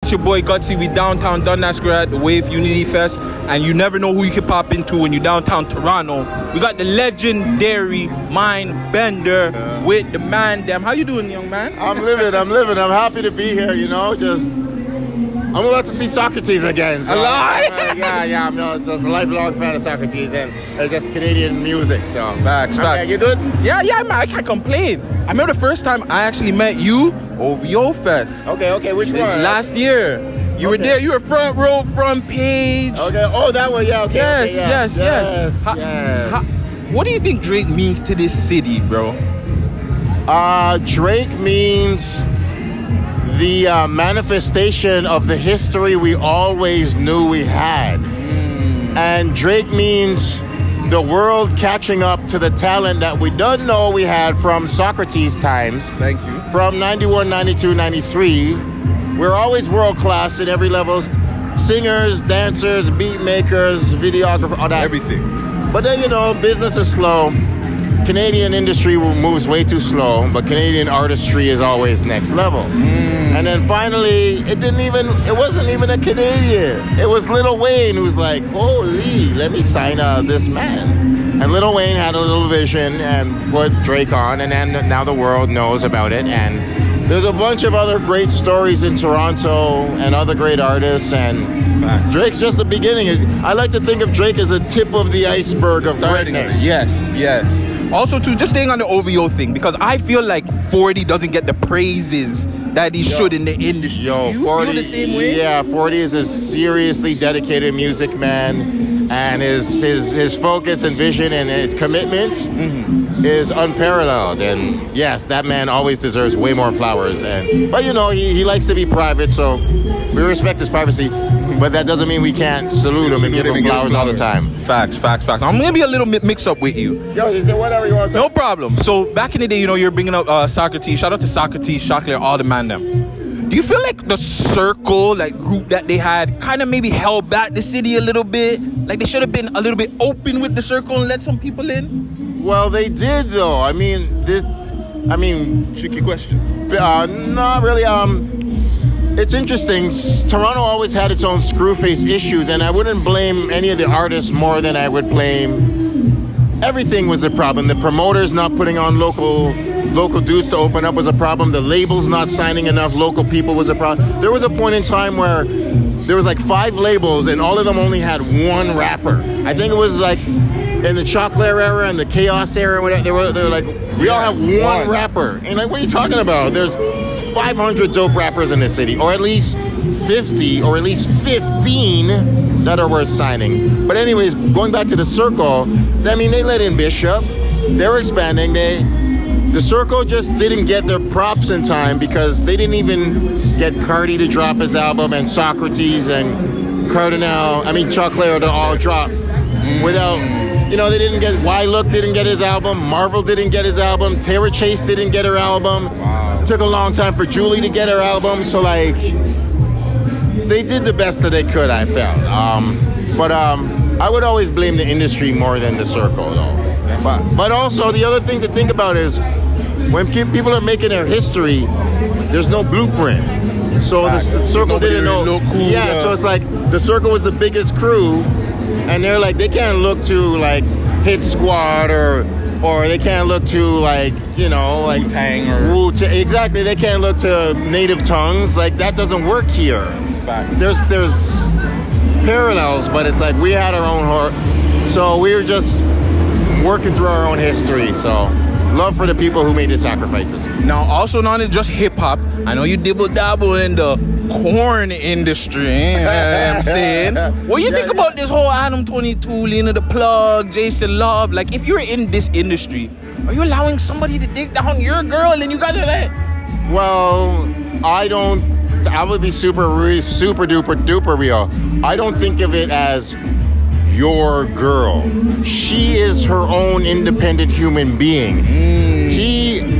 It's your boy Gutsy. We downtown Dundas Square at the W.A.F Unity Fest, and you never know who you can pop into when you're downtown Toronto. We got the legendary MindBender with the man them. How you doing, young man? I'm living. I'm happy to be here, you know, I'm about to see Socrates again. So yeah, I'm just a lifelong fan of Socrates and just Canadian music. So facts. You good? Yeah, man. I can't complain. I remember the first time I actually met you over W.A.F Fest. Okay. Which one? Last year. You were there. You were front row, front page. Okay. Oh, that one. Yeah. Okay. Yes. What do you think Drake means to this city, bro? Drake means the manifestation of the history we always knew we had. And Drake means the world catching up to the talent that we don't know we had from Socrates times. Thank you. From 91, 92, 93. We're always world class in every level. Singers, dancers, beat makers, videographers, all that. Everything. But then, business is slow. Canadian industry moves way too slow, but Canadian artistry is always next level. And then finally, it wasn't even a Canadian. It was Lil Wayne who's like, holy, let me sign this man. And Lil Wayne had a little vision and put Drake on, and then now the world knows about it. And there's a bunch of other great stories in Toronto and other great artists, and Drake's just the beginning. I like to think of Drake as the tip of the iceberg of greatness. Yes. Also, too, just staying on the OVO thing, because I feel like 40 doesn't get the praises that he should in the industry. You 40, feel the same way? Yeah, 40 is a seriously dedicated music man, and his focus and vision and his commitment is unparalleled. And yes, that man always deserves way more flowers. But he likes to be private, so we respect his privacy. But that doesn't mean we can't salute him and give him flowers all the time. Facts. I'm gonna be a little mix up with you. Yo, you say whatever you want to. No problem. So back in the day, you're bringing up Socrates. Shout out to Socrates, Chocolate, all the man them. Do you feel like the circle, group that they had, kind of maybe held back the city a little bit? Like they should have been a little bit open with the circle and let some people in? Well, they did though. Tricky question. Not really. It's interesting. Toronto always had its own screwface issues, and I wouldn't blame any of the artists more than I would blame. Everything was the problem. The promoters not putting on local dudes to open up was a problem. The labels not signing enough local people was a problem. There was a point in time where there was 5 labels, and all of them only had one rapper. I think it was in the Chocolate era and the Chaos era, whatever. They were like, we all have one rapper. And what are you talking about? There's 500 dope rappers in this city, or at least 50, or at least 15 that are worth signing. But anyways, going back to the circle, they let in Bishop. They were expanding. The circle just didn't get their props in time because they didn't even get Cardi to drop his album, and Socrates and Chocolate to all drop without. They didn't get Y-Look didn't get his album. Marvel didn't get his album. Tara Chase didn't get her album. Wow. It took a long time for Julie to get her album. So they did the best that they could, I felt. But I would always blame the industry more than the circle, though. But also the other thing to think about is when people are making their history, there's no blueprint. So the circle didn't know. So it's the circle was the biggest crew. And they're they can't look to Hit Squad or they can't look to Wu-Tang or Wu-Tang. Exactly, they can't look to Native Tongues. That doesn't work here. Facts. There's parallels, but it's we had our own heart. So we were just working through our own history. So love for the people who made the sacrifices. Now, also not just hip hop. I know you dibble dabble in the corn industry. You know what I'm saying? What do you think about this whole Adam 22, Lena the Plug, Jason Love? If you're in this industry, are you allowing somebody to dig down your girl and you guys are Well, I would be super duper real. I don't think of it as your girl. She is her own independent human being.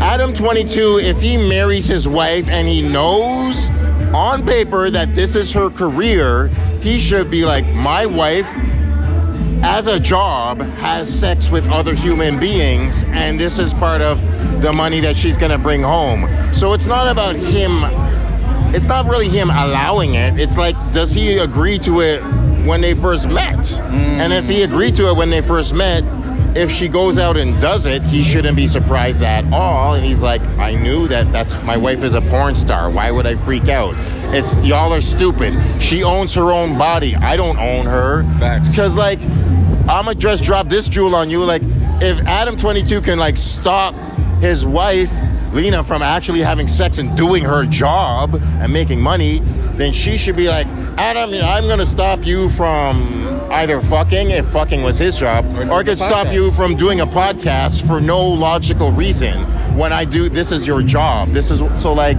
Adam 22, if he marries his wife and he knows on paper that this is her career, he should be my wife as a job has sex with other human beings, and this is part of the money that she's gonna bring home. So it's not about him it's not really him allowing it. It's like, does he agree to it when they first met? And if he agreed to it when they first met, if she goes out and does it, he shouldn't be surprised at all. And he's like, I knew that's my wife is a porn star. Why would I freak out? It's y'all are stupid. She owns her own body. I don't own her. Facts. Because like, I'ma just drop this jewel on you. Like, if Adam 22 can like stop his wife Lena from actually having sex and doing her job and making money, then she should be like, Adam, I'm gonna stop you from either fucking, if fucking was his job, or I could stop you from doing a podcast for no logical reason. When I do, this is your job. This is so like,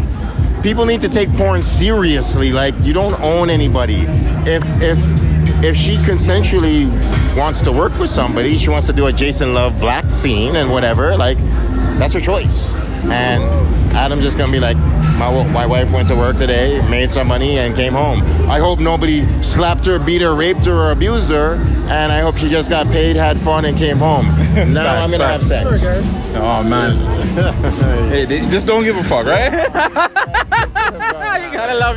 people need to take porn seriously. Like, you don't own anybody. If she consensually wants to work with somebody, she wants to do a Jason Love black scene and whatever, like, that's her choice. And Adam just gonna be like, my wife went to work today, made some money, and came home. I hope nobody slapped her, beat her, raped her, or abused her, and I hope she just got paid, had fun, and came home. Now I'm gonna have sex. Oh man. Hey, just don't give a fuck, right?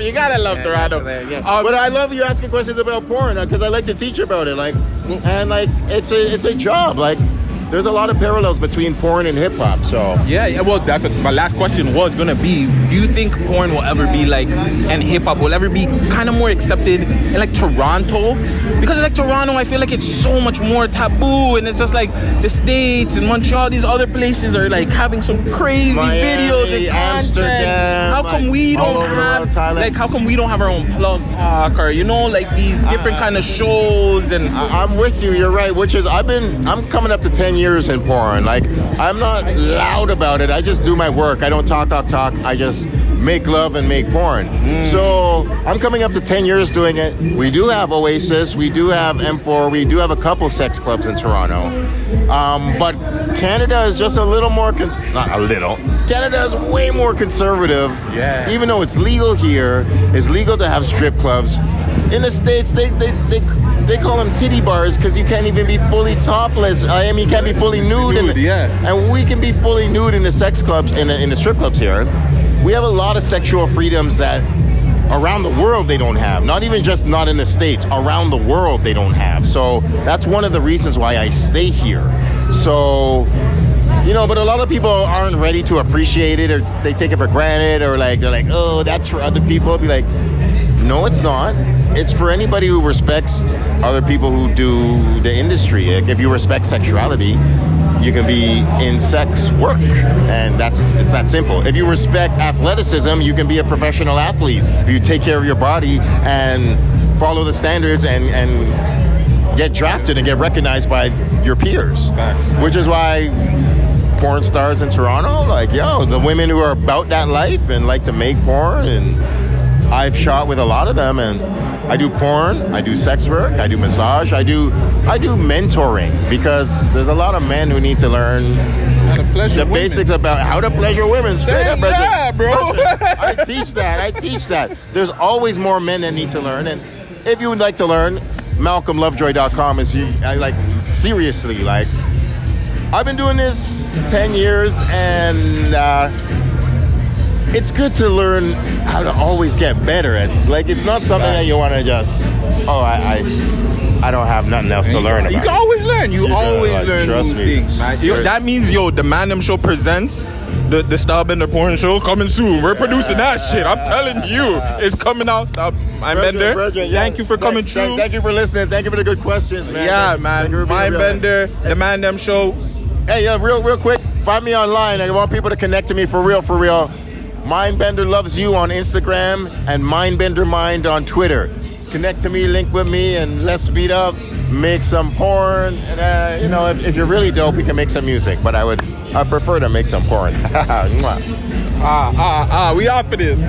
You gotta love Toronto. But I love you asking questions about porn because I like to teach about it. Like, and like it's a job. Like, there's a lot of parallels between porn and hip hop. So yeah. Well, that's what my last question was gonna be. Do you think porn will ever be like, and hip hop will ever be kind of more accepted in like Toronto? Because like Toronto, I feel like it's so much more taboo, and it's just like the States and Montreal, these other places are like having some crazy Miami, videos and Amsterdam. How come we don't have like? How come we don't have our own Plug Talk or like these different kind of shows? And I'm with you. You're right. Which is I'm coming up to 10 years in porn. Like, I'm not loud about it. I just do my work. I don't talk. I just make love and make porn. So I'm coming up to 10 years doing it. We do have Oasis. We do have M4. We do have a couple sex clubs in Toronto. But Canada is just a little more, not a little. Canada is way more conservative. Yeah. Even though it's legal here, it's legal to have strip clubs. In the States, they call them titty bars because you can't even be fully topless. I mean, you can't be fully nude. And we can be fully nude in the sex clubs, in the strip clubs here. We have a lot of sexual freedoms that around the world they don't have. Not even just not in the States. Around the world they don't have. So that's one of the reasons why I stay here. So, but a lot of people aren't ready to appreciate it, or they take it for granted, or like they're like, oh, that's for other people. Be like, no, it's not. It's for anybody who respects other people who do the industry. Like, if you respect sexuality, you can be in sex work, and it's that simple. If you respect athleticism, you can be a professional athlete. If you take care of your body and follow the standards and get drafted and get recognized by your peers. Facts. Which is why porn stars in Toronto, like, the women who are about that life and like to make porn, and I've shot with a lot of them, and I do porn, I do sex work, I do massage, I do mentoring, because there's a lot of men who need to learn how to pleasure women. Basics about how to pleasure women. Straight up, brother. Yeah, bro. I teach that. There's always more men that need to learn, and if you would like to learn, MalcolmLovejoy.com is seriously, like, I've been doing this 10 years, and it's good to learn how to always get better at. Like, it's not something that you want to just, I don't have nothing else to learn about. You can always learn. You always learn trust new me. things, man. That means, the Man Them Show presents the MindBender Porn Show coming soon. We're producing that shit. I'm telling you, it's coming out. MindBender, thank you for coming through. Thank you for listening. Thank you for the good questions, man. Yeah, man. MindBender, the Man Them Show. Hey, real quick, find me online. I want people to connect to me for real. MindBender Loves You on Instagram and MindBender Mind on Twitter. Connect to me, link with me, and let's meet up, make some porn. And, if you're really dope, we can make some music. But I prefer to make some porn. We off for this.